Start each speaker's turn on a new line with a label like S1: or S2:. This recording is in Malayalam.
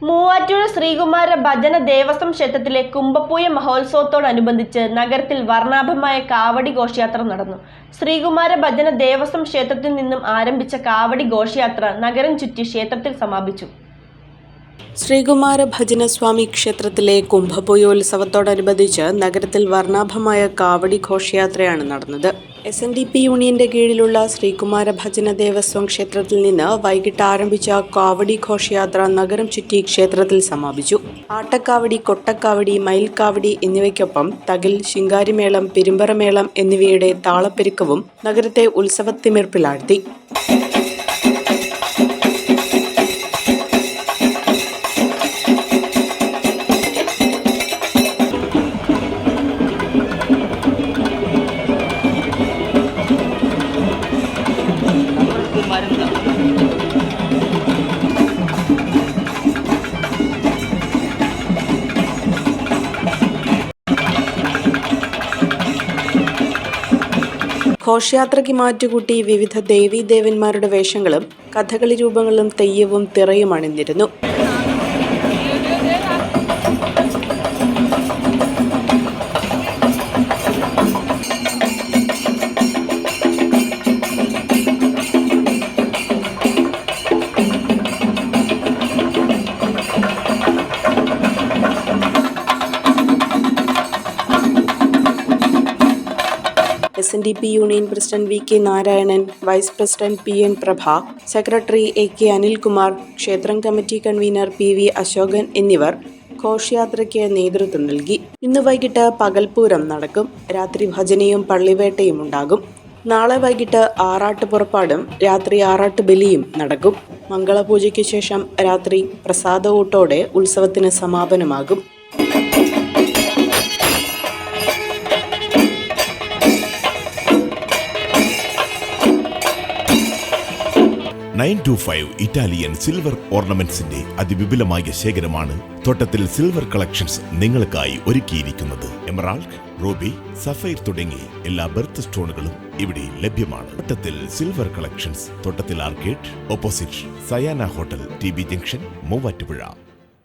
S1: മൂവാറ്റുപുഴ ശ്രീകുമാര ഭജന ദേവസ്വം ക്ഷേത്രത്തിലെ കുംഭപ്പൂയ മഹോത്സവത്തോടനുബന്ധിച്ച് നഗരത്തിൽ വർണ്ണാഭമായ കാവടി ഘോഷയാത്ര നടന്നു. ശ്രീകുമാര ഭജന ദേവസ്വം ക്ഷേത്രത്തിൽ നിന്നും ആരംഭിച്ച കാവടി ഘോഷയാത്ര നഗരം ചുറ്റി ക്ഷേത്രത്തിൽ സമാപിച്ചു.
S2: ശ്രീകുമാര ഭജന സ്വാമി ക്ഷേത്രത്തിലെ കുംഭപൂയോത്സവത്തോടനുബന്ധിച്ച് നഗരത്തിൽ വർണ്ണാഭമായ കാവടി ഘോഷയാത്രയാണ് നടന്നത്. SNDP യൂണിയന്റെ കീഴിലുള്ള ശ്രീകുമാര ഭജന ദേവസ്വം ക്ഷേത്രത്തിൽ നിന്ന് വൈകിട്ട് ആരംഭിച്ച കാവടി ഘോഷയാത്ര നഗരം ചുറ്റി ക്ഷേത്രത്തിൽ സമാപിച്ചു. ആട്ടക്കാവടി, കൊട്ടക്കാവടി, മയിൽക്കാവടി എന്നിവയ്ക്കൊപ്പം തകിൽ, ശിങ്കാരിമേളം, പെരുമ്പറമേളം എന്നിവയുടെ താളപ്പെരുക്കവും നഗരത്തെ ഉത്സവത്തിമിർപ്പിലാഴ്ത്തി. ഘോഷയാത്രയ്ക്ക് മാറ്റുകൂട്ടി വിവിധ ദേവീദേവന്മാരുടെ വേഷങ്ങളും കഥകളി രൂപങ്ങളും തെയ്യവും തിറയും അണിനിരുന്നു. SNDP union president VK Narayanan, vice president PN Prabha, secretary AK Anilkumar, ക്ഷേത്രം കമ്മിറ്റി കൺവീനർ PV അശോകൻ എന്നിവർ ഘോഷയാത്രയ്ക്ക് നേതൃത്വം നൽകി. ഇന്ന് വൈകിട്ട് പകൽപൂരം നടക്കും. രാത്രി ഭജനയും പള്ളിവേട്ടയും ഉണ്ടാകും. നാളെ വൈകിട്ട് ആറാട്ട് പുറപ്പാടും രാത്രി ആറാട്ട് ബലിയും നടക്കും. മംഗളപൂജയ്ക്ക് ശേഷം രാത്രി പ്രസാദഊട്ടോടെ ഉത്സവത്തിന് സമാപനമാകും.
S3: 925 ഇറ്റാലിയൻ സിൽവർ ഓർണമെന്റ്സിന്റെ അതിവിപുലമായ ശേഖരമാണ് തോട്ടത്തിൽ സിൽവർ കളക്ഷൻസ് നിങ്ങൾക്കായി ഒരുക്കിയിരിക്കുന്നത്. എമറാൾഡ്, റൂബി, സഫൈർ തുടങ്ങി എല്ലാ ബർത്ത് സ്റ്റോണുകളും ഇവിടെ ലഭ്യമാണ്. തോട്ടത്തിൽ സിൽവർ കളക്ഷൻസ്, തോട്ടത്തിൽ arcade, opposite Sayana hotel, TB junction, Muvattupuzha.